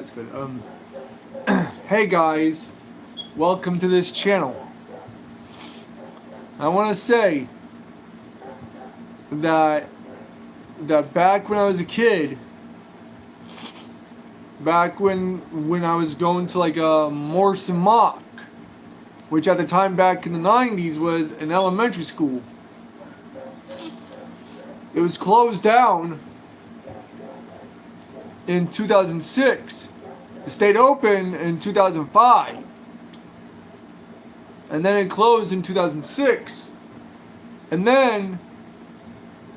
that's good. Hey guys, welcome to this channel. I want to say that back when I was a kid, back when I was going to like a Morrison mock, which at the time back in the 90s was an elementary school. It was closed down in 2006. It stayed open in 2005. And then it closed in 2006. And then,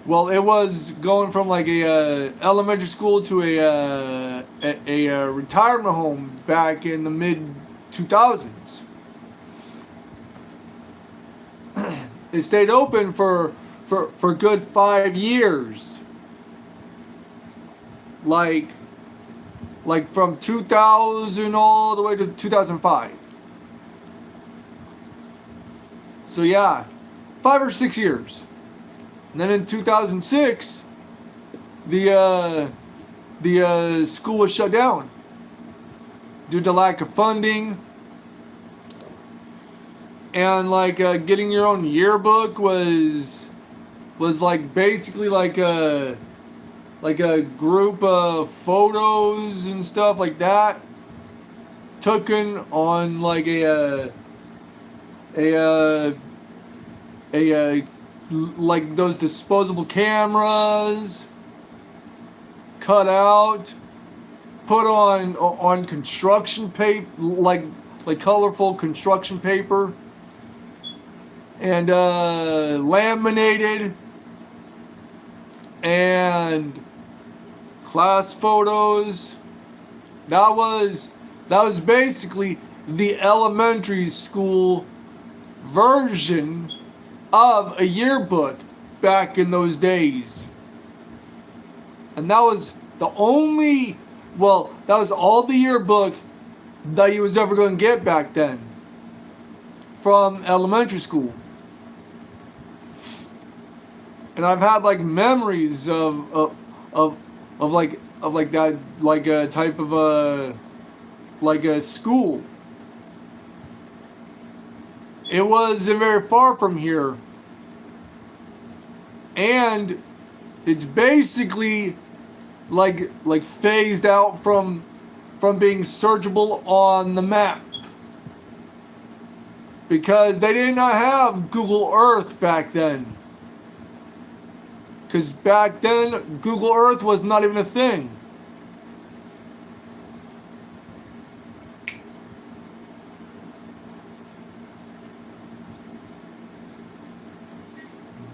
well, it was going from like a elementary school to a retirement home back in the mid 2000s. It stayed open for good 5 years. Like from 2000 all the way to 2005. So yeah, 5 or 6 years. And then in 2006, the school was shut down due to lack of funding, and like getting your own yearbook was like basically like a group of photos and stuff like that taken on like a like those disposable cameras, cut out, put on construction paper, like colorful construction paper, and laminated, and class photos. That was basically the elementary school version of a yearbook back in those days. And that was that was all the yearbook that you was ever going to get back then from elementary school. And I've had like memories of that, like a type of a school. It wasn't very far from here, and it's basically like phased out from being searchable on the map, because they did not have Google Earth back then. Because back then, Google Earth was not even a thing.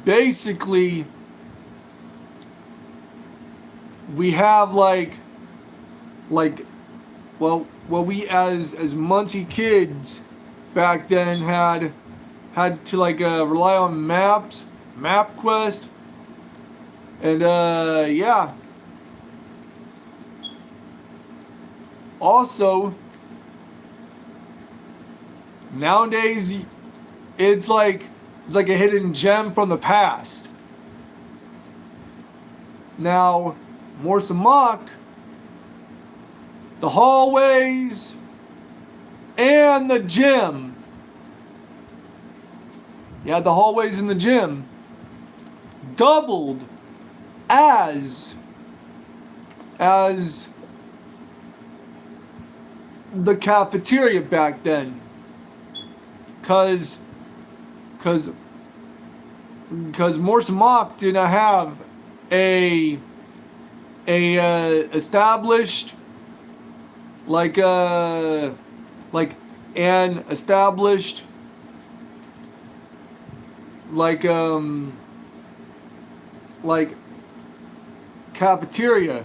Basically, we have we as Muncie kids back then had to rely on maps, MapQuest, and yeah. Also, nowadays it's like a hidden gem from the past. Now, Morrison Mock, the hallways, and the gym. Yeah, the hallways and the gym doubled as the cafeteria back then. Cause Morrison Mock did not have a established an established cafeteria.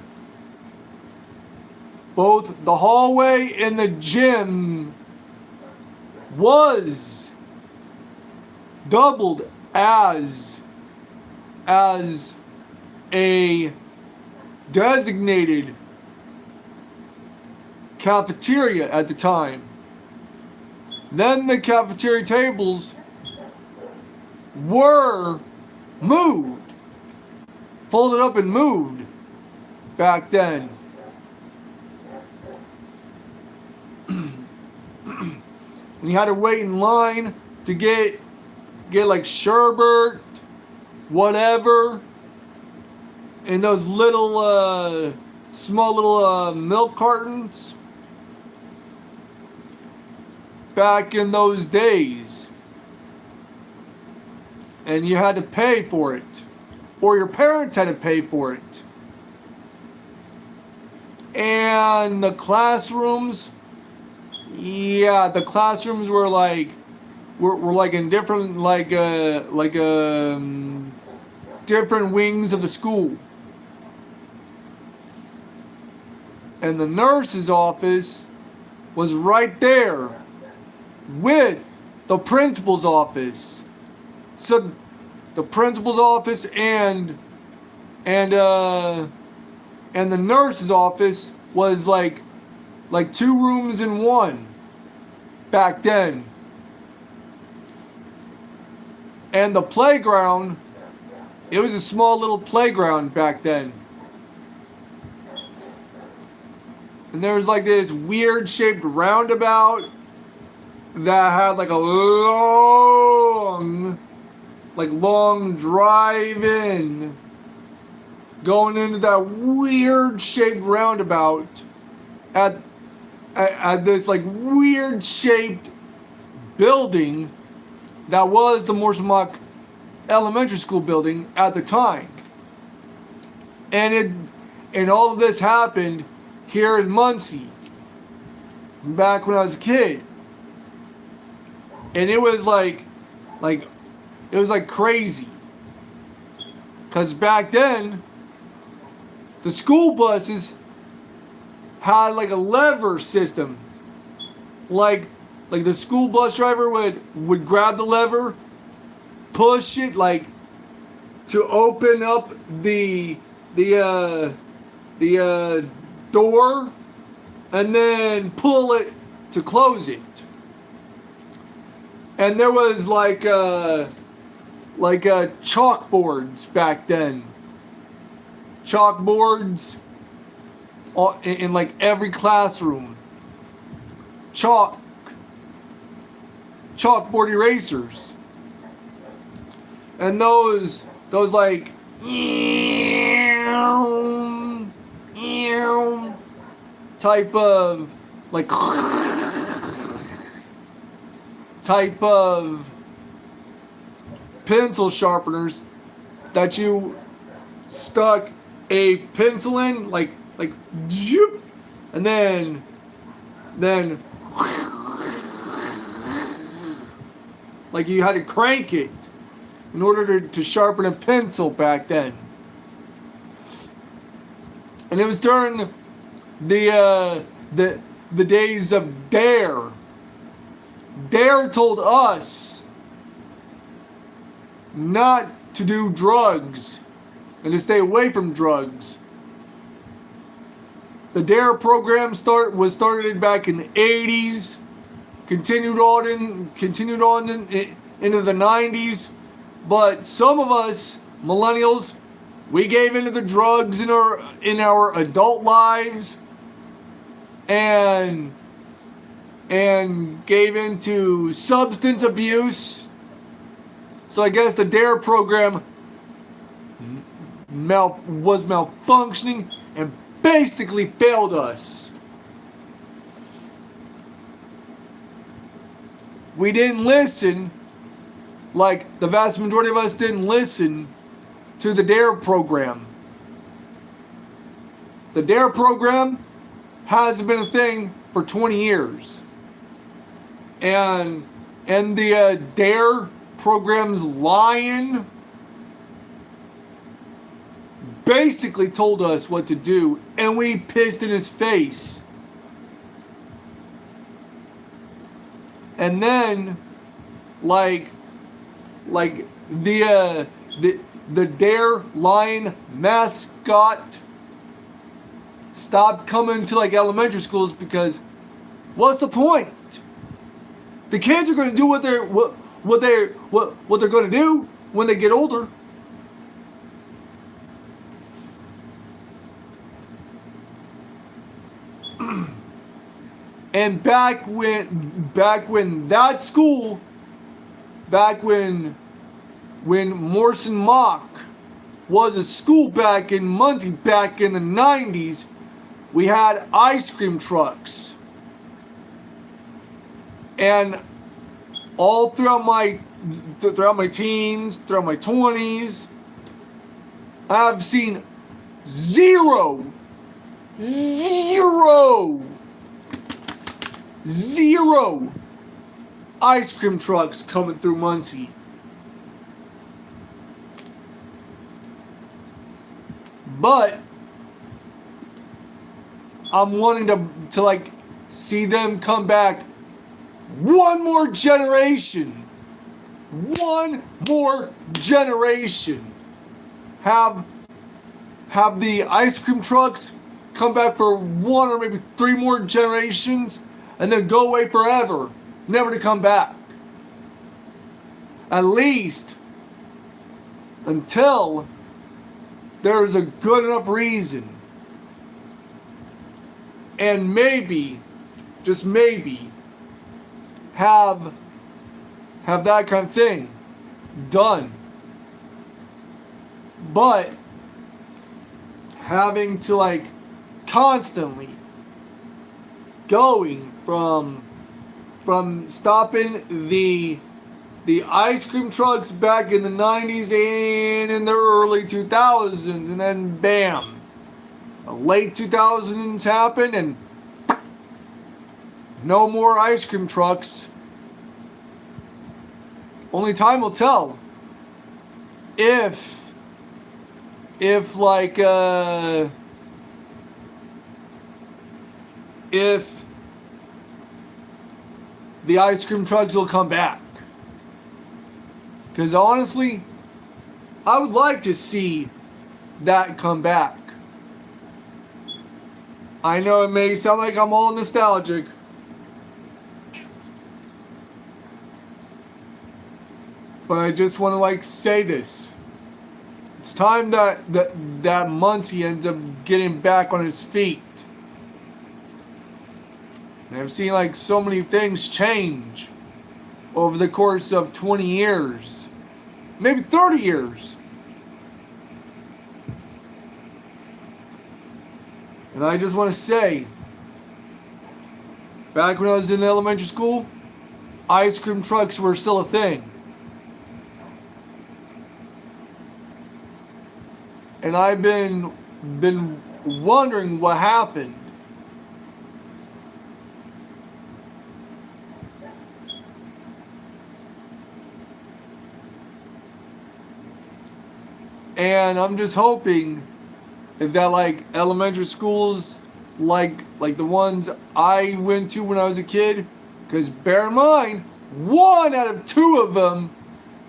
Both the hallway and the gym was doubled as a designated cafeteria at the time. Then the cafeteria tables were moved, folded up and moved back then. and you had to wait in line to get like sherbet, whatever, in those little small little milk cartons back in those days. And you had to pay for it, or your parents had to pay for it. And the classrooms, yeah, the classrooms were like in different different wings of the school. And the nurse's office was right there with the principal's office. So the principal's office and the nurse's office was like 2 rooms in one back then. And the playground, it was a small little playground back then. And there was like this weird shaped roundabout that had like a long drive-in going into that weird shaped roundabout at this like weird shaped building that was the Morrison Elementary School building at the time. And all of this happened here in Muncie back when I was a kid. And it was like crazy. Cause back then the school buses had like a lever system. Like the school bus driver would grab the lever, push it like to open up the door, and then pull it to close it. And there was like chalkboards back then. Chalkboards in like every classroom. Chalkboard erasers. And those like type of pencil sharpeners that you stuck a pencil in like and then like you had to crank it in order to sharpen a pencil back then. And it was during the days of DARE. DARE told us not to do drugs and to stay away from drugs. The DARE program was started back in the 80s, continued on into the 90s, but some of us millennials, we gave into the drugs in our adult lives and gave into substance abuse. So I guess the DARE program was malfunctioning and basically failed us. We didn't listen, like the vast majority of us didn't listen to the DARE program. The DARE program has been a thing for 20 years. And the DARE program's lion basically told us what to do, and we pissed in his face. And then like the DARE lion mascot stopped coming to like elementary schools because what's the point? The kids are going to do what they're going to do when they get older. And back when that school, back when Morrison Mock was a school back in Muncie back in the 90s, we had ice cream trucks. And all throughout my teens, throughout my 20s, I've seen zero ice cream trucks coming through Muncie. But I'm wanting to like see them come back one more generation. One more generation. Have the ice cream trucks come back for one or maybe 3 more generations and then go away forever, never to come back. At least until there's a good enough reason. And maybe, just maybe, have that kind of thing done. But having to like constantly going from stopping the ice cream trucks back in the 90s and in the early 2000s, and then bam, the late 2000s happened and no more ice cream trucks. Only time will tell if like if the ice cream trucks will come back. Because honestly, I would like to see that come back. I know it may sound like I'm all nostalgic, but I just want to like say this. It's time that Muncie ends up getting back on its feet. And I've seen like so many things change over the course of 20 years, maybe 30 years. And I just want to say, back when I was in elementary school, ice cream trucks were still a thing. And I've been wondering what happened. And I'm just hoping that like elementary schools like the ones I went to when I was a kid, because bear in mind, 1 out of 2 of them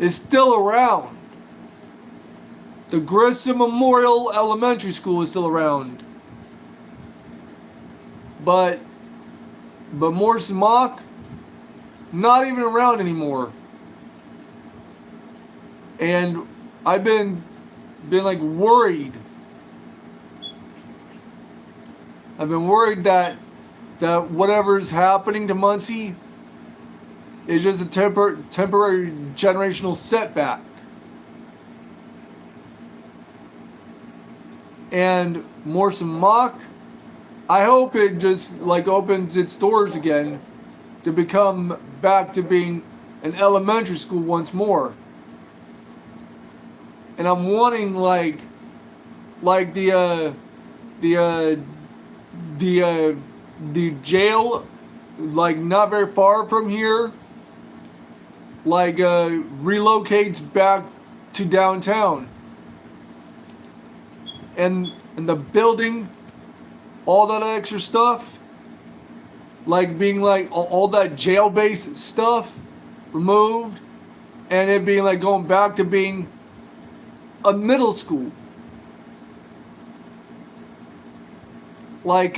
is still around. The Grissom Memorial Elementary School is still around. But Morrison Mock, not even around anymore. And I've been like worried. I've been worried that whatever's happening to Muncie is just a temporary generational setback. And Morrison Mock, I hope it just like opens its doors again to become back to being an elementary school once more. And I'm wanting like the jail, like not very far from here, like relocates back to downtown. And the building, all that extra stuff, like being like all that jail-based stuff removed, and it being like going back to being a middle school. Like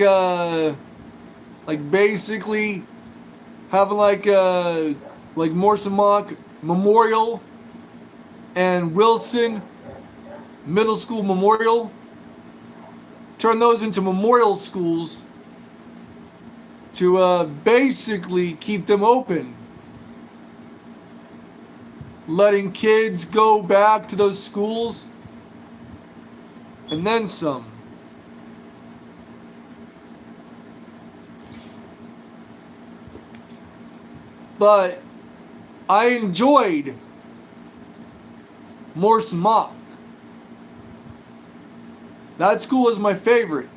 basically having like Morrison Mock Memorial and Wilson Middle School Memorial. Turn those into memorial schools to basically keep them open, letting kids go back to those schools and then some. But I enjoyed Morrison. That school was my favorite.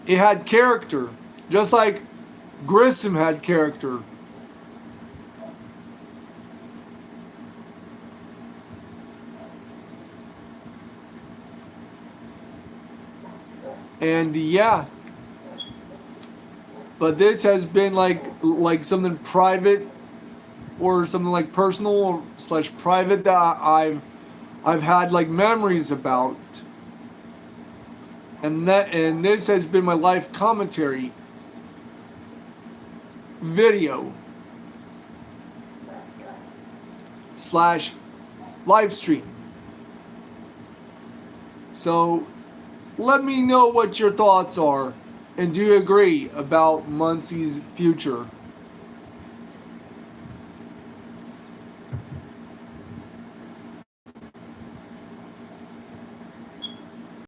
It had character, just like Grissom had character. And yeah, but this has been like something private or something like personal or slash private that I've had like memories about. And this has been my life commentary video slash live stream. So let me know what your thoughts are, and do you agree about Muncie's future?